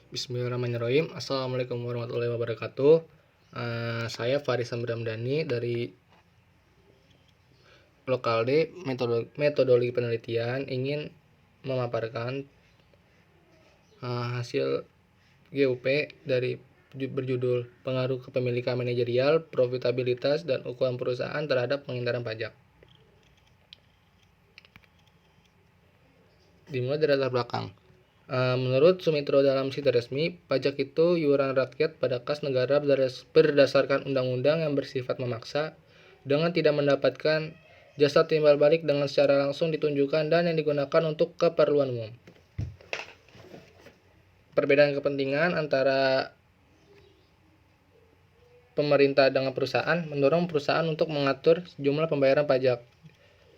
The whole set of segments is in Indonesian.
Bismillahirrahmanirrahim. Assalamualaikum warahmatullahi wabarakatuh. Saya Faris Ramdhani dari Lokal D Metodologi Penelitian ingin memaparkan hasil GUP dari berjudul Pengaruh Kepemilikan Manajerial, Profitabilitas, dan Ukuran Perusahaan terhadap Penghindaran Pajak. Dimulai dari latar belakang. Menurut Sumitro dalam situs resmi, pajak itu iuran rakyat pada kas negara berdasarkan undang-undang yang bersifat memaksa dengan tidak mendapatkan jasa timbal balik dengan secara langsung ditunjukkan dan yang digunakan untuk keperluan umum. Perbedaan kepentingan antara pemerintah dengan perusahaan mendorong perusahaan untuk mengatur jumlah pembayaran pajak.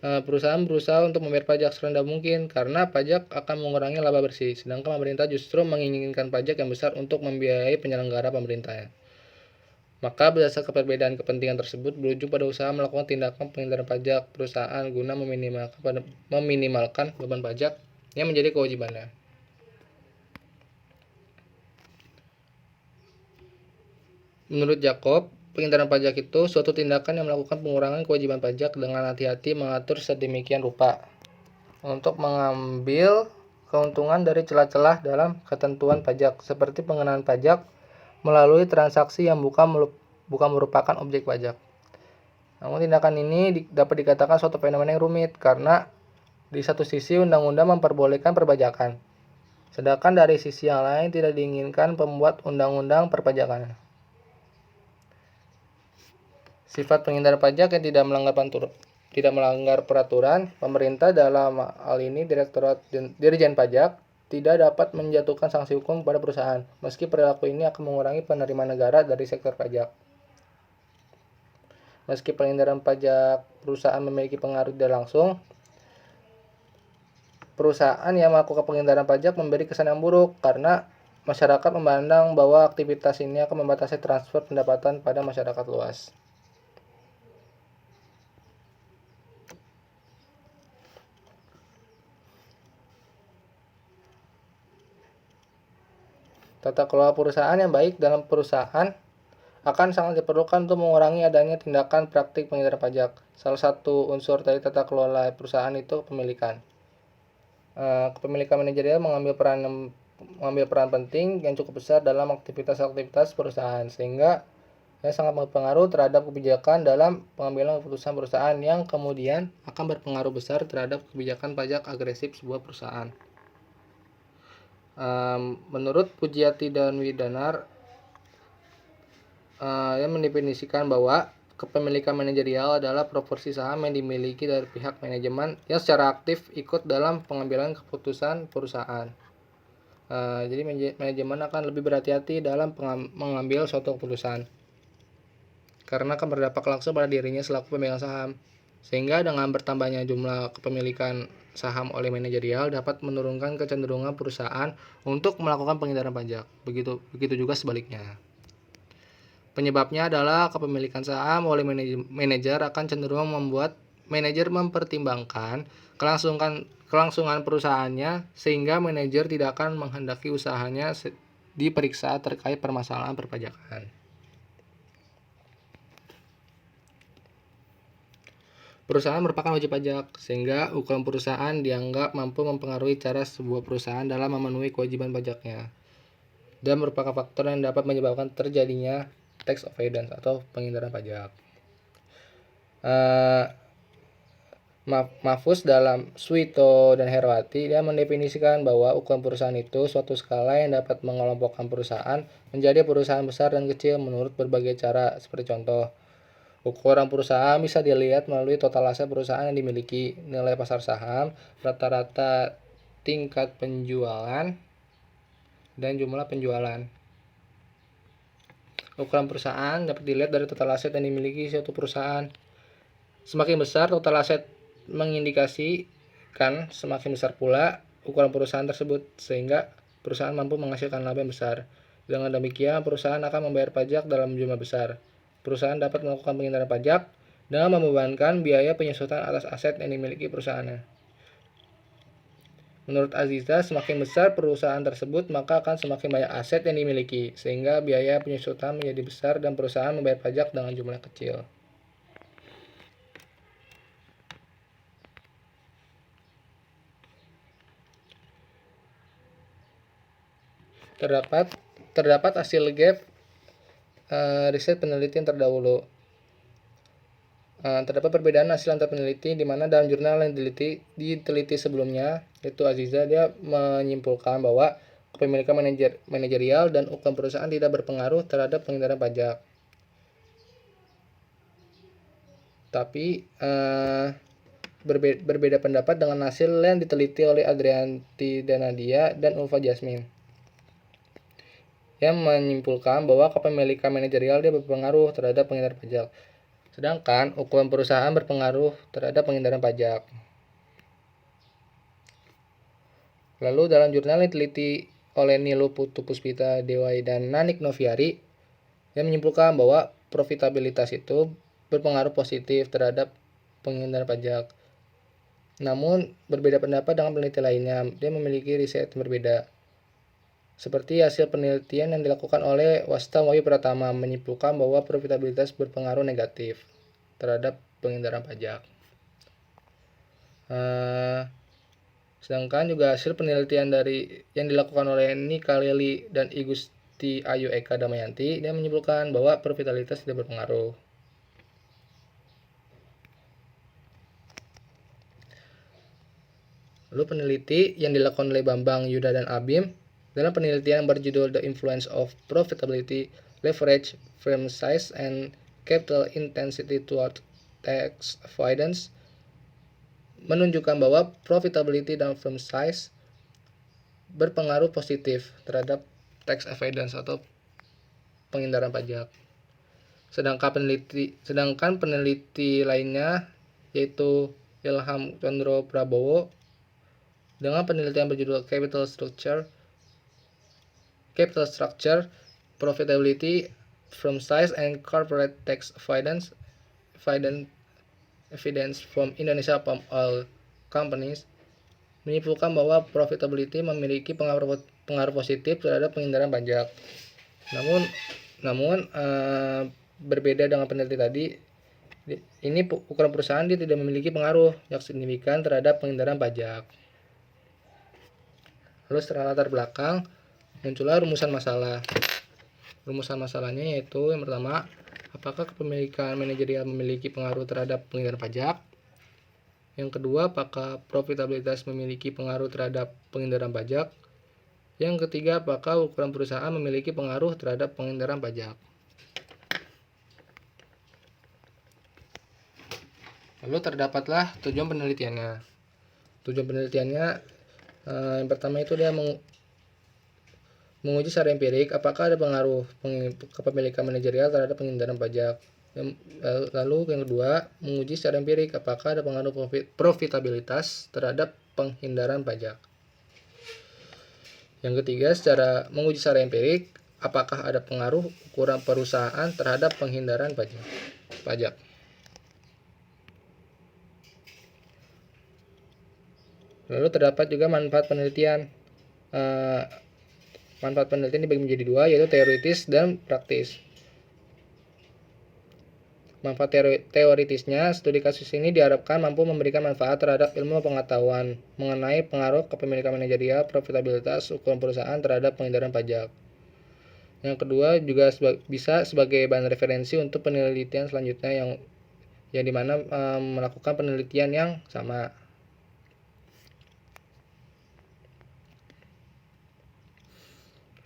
Perusahaan berusaha untuk membayar pajak serendah mungkin karena pajak akan mengurangi laba bersih, sedangkan pemerintah justru menginginkan pajak yang besar untuk membiayai penyelenggara pemerintahnya. Maka berdasarkan perbedaan kepentingan tersebut berujung pada usaha melakukan tindakan penghindaran pajak perusahaan guna meminimalkan beban pajak yang menjadi kewajibannya. Menurut Jacob, penghindaran pajak itu suatu tindakan yang melakukan pengurangan kewajiban pajak dengan hati-hati mengatur sedemikian rupa untuk mengambil keuntungan dari celah-celah dalam ketentuan pajak, seperti pengenaan pajak melalui transaksi yang bukan merupakan objek pajak. Namun tindakan ini dapat dikatakan suatu fenomena yang rumit karena di satu sisi undang-undang memperbolehkan perpajakan, sedangkan dari sisi yang lain tidak diinginkan pembuat undang-undang perpajakan. Sifat penghindaran pajak yang tidak melanggar peraturan pemerintah, dalam hal ini Dirjen Pajak, tidak dapat menjatuhkan sanksi hukum kepada perusahaan, meski perilaku ini akan mengurangi penerimaan negara dari sektor pajak. Meski penghindaran pajak perusahaan memiliki pengaruh tidak langsung, perusahaan yang melakukan penghindaran pajak memberi kesan yang buruk karena masyarakat memandang bahwa aktivitas ini akan membatasi transfer pendapatan pada masyarakat luas. Tata kelola perusahaan yang baik dalam perusahaan akan sangat diperlukan untuk mengurangi adanya tindakan praktik penghindaran pajak. Salah satu unsur dari tata kelola perusahaan itu kepemilikan. Kepemilikan manajerial mengambil peran penting yang cukup besar dalam aktivitas-aktivitas perusahaan, sehingga sangat berpengaruh terhadap kebijakan dalam pengambilan keputusan perusahaan yang kemudian akan berpengaruh besar terhadap kebijakan pajak agresif sebuah perusahaan. Menurut Pujiati dan Widanar, yang mendefinisikan bahwa kepemilikan manajerial adalah proporsi saham yang dimiliki dari pihak manajemen yang secara aktif ikut dalam pengambilan keputusan perusahaan. Jadi manajemen akan lebih berhati-hati dalam mengambil suatu keputusan karena akan berdampak langsung pada dirinya selaku pemegang saham, sehingga dengan bertambahnya jumlah kepemilikan saham oleh manajerial dapat menurunkan kecenderungan perusahaan untuk melakukan penghindaran pajak. Begitu juga sebaliknya. Penyebabnya adalah kepemilikan saham oleh manajer akan cenderung membuat manajer mempertimbangkan kelangsungan perusahaannya, sehingga manajer tidak akan menghendaki usahanya diperiksa terkait permasalahan perpajakan. Perusahaan merupakan wajib pajak, sehingga ukuran perusahaan dianggap mampu mempengaruhi cara sebuah perusahaan dalam memenuhi kewajiban pajaknya, dan merupakan faktor yang dapat menyebabkan terjadinya tax avoidance atau penghindaran pajak. Mahfuz dalam Suito dan Herawati, dia mendefinisikan bahwa ukuran perusahaan itu suatu skala yang dapat mengelompokkan perusahaan menjadi perusahaan besar dan kecil menurut berbagai cara. Seperti contoh, ukuran perusahaan bisa dilihat melalui total aset perusahaan yang dimiliki, nilai pasar saham, rata-rata tingkat penjualan, dan jumlah penjualan. Ukuran perusahaan dapat dilihat dari total aset yang dimiliki suatu perusahaan. Semakin besar total aset mengindikasikan semakin besar pula ukuran perusahaan tersebut, sehingga perusahaan mampu menghasilkan laba yang besar. Dengan demikian, perusahaan akan membayar pajak dalam jumlah besar. Perusahaan dapat melakukan penghindaran pajak dengan membebankan biaya penyesuaian atas aset yang dimiliki perusahaannya. Menurut Aziza, semakin besar perusahaan tersebut, maka akan semakin banyak aset yang dimiliki, sehingga biaya penyusutan menjadi besar dan perusahaan membayar pajak dengan jumlah kecil. Terdapat hasil gap riset penelitian terdahulu. Terdapat perbedaan hasil antar peneliti di mana dalam jurnal yang diteliti sebelumnya, yaitu Aziza, dia menyimpulkan bahwa kepemilikan manajerial dan ukuran perusahaan tidak berpengaruh terhadap penghindaran pajak. Tapi berbeda pendapat dengan hasil yang diteliti oleh Adrianti Danadia dan Ulfa Jasmine, yang menyimpulkan bahwa kepemilikan manajerial dia berpengaruh terhadap penghindaran pajak. Sedangkan ukuran perusahaan berpengaruh terhadap penghindaran pajak. Lalu dalam jurnal yang diteliti oleh Nilu Putupuspita Dewai dan Nanik Noviari, yang menyimpulkan bahwa profitabilitas itu berpengaruh positif terhadap penghindaran pajak. Namun berbeda pendapat dengan peneliti lainnya, dia memiliki riset yang berbeda. Seperti hasil penelitian yang dilakukan oleh Wasta Wahyu Pratama menyimpulkan bahwa profitabilitas berpengaruh negatif terhadap penghindaran pajak. Sedangkan juga hasil penelitian yang dilakukan oleh Nika Lili dan Igusti Ayu Eka Damayanti, dia menyimpulkan bahwa profitabilitas tidak berpengaruh. Lalu peneliti yang dilakukan oleh Bambang, Yuda, dan Abim dalam penelitian yang berjudul The Influence of Profitability, Leverage, Firm Size, and Capital Intensity Toward Tax Avoidance menunjukkan bahwa profitability dan firm size berpengaruh positif terhadap tax avoidance atau penghindaran pajak. Sedangkan peneliti lainnya, yaitu Ilham Chandra Prabowo dengan penelitian berjudul Capital Structure, Profitability, Firm Size, and Corporate Tax Avoidance Evidence from Indonesia Palm Oil Companies, menyimpulkan bahwa profitability memiliki pengaruh positif terhadap penghindaran pajak. Namun berbeda dengan peneliti tadi, ini ukuran perusahaan dia tidak memiliki pengaruh yang signifikan terhadap penghindaran pajak. Lalu secara latar belakang muncullah rumusan masalah. Rumusan masalahnya yaitu yang pertama, apakah kepemilikan manajerial memiliki pengaruh terhadap penghindaran pajak? Yang kedua, apakah profitabilitas memiliki pengaruh terhadap penghindaran pajak? Yang ketiga, apakah ukuran perusahaan memiliki pengaruh terhadap penghindaran pajak? Lalu terdapatlah tujuan penelitiannya. Tujuan penelitiannya yang pertama itu dia menguji secara empirik apakah ada pengaruh kepemilikan manajerial terhadap penghindaran pajak. Lalu yang kedua, menguji secara empirik apakah ada pengaruh profitabilitas terhadap penghindaran pajak. Yang ketiga, menguji secara empirik apakah ada pengaruh ukuran perusahaan terhadap penghindaran pajak. Lalu terdapat juga manfaat penelitian. Manfaat penelitian dibagi menjadi dua, yaitu teoritis dan praktis. Manfaat teoritisnya, studi kasus ini diharapkan mampu memberikan manfaat terhadap ilmu pengetahuan mengenai pengaruh kepemilikan manajerial, profitabilitas, ukuran perusahaan terhadap penghindaran pajak. Yang kedua, juga bisa sebagai bahan referensi untuk penelitian selanjutnya yang dimana melakukan penelitian yang sama.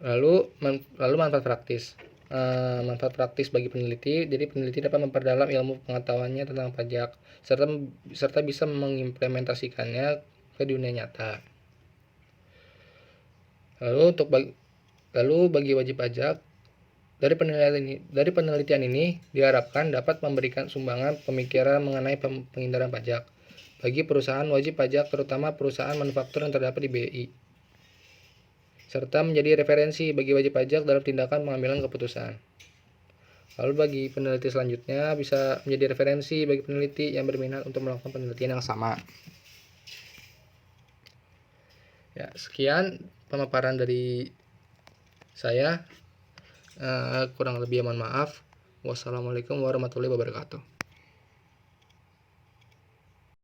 Lalu manfaat praktis. Manfaat praktis bagi peneliti. Jadi peneliti dapat memperdalam ilmu pengetahuannya tentang pajak serta bisa mengimplementasikannya ke dunia nyata. Lalu bagi wajib pajak, dari penelitian ini diharapkan dapat memberikan sumbangan pemikiran mengenai penghindaran pajak bagi perusahaan wajib pajak, terutama perusahaan manufaktur yang terdapat di BI, serta menjadi referensi bagi wajib pajak dalam tindakan pengambilan keputusan. Lalu bagi peneliti selanjutnya bisa menjadi referensi bagi peneliti yang berminat untuk melakukan penelitian yang sama. Ya, sekian pemaparan dari saya. Kurang lebih mohon maaf. Wassalamualaikum warahmatullahi wabarakatuh.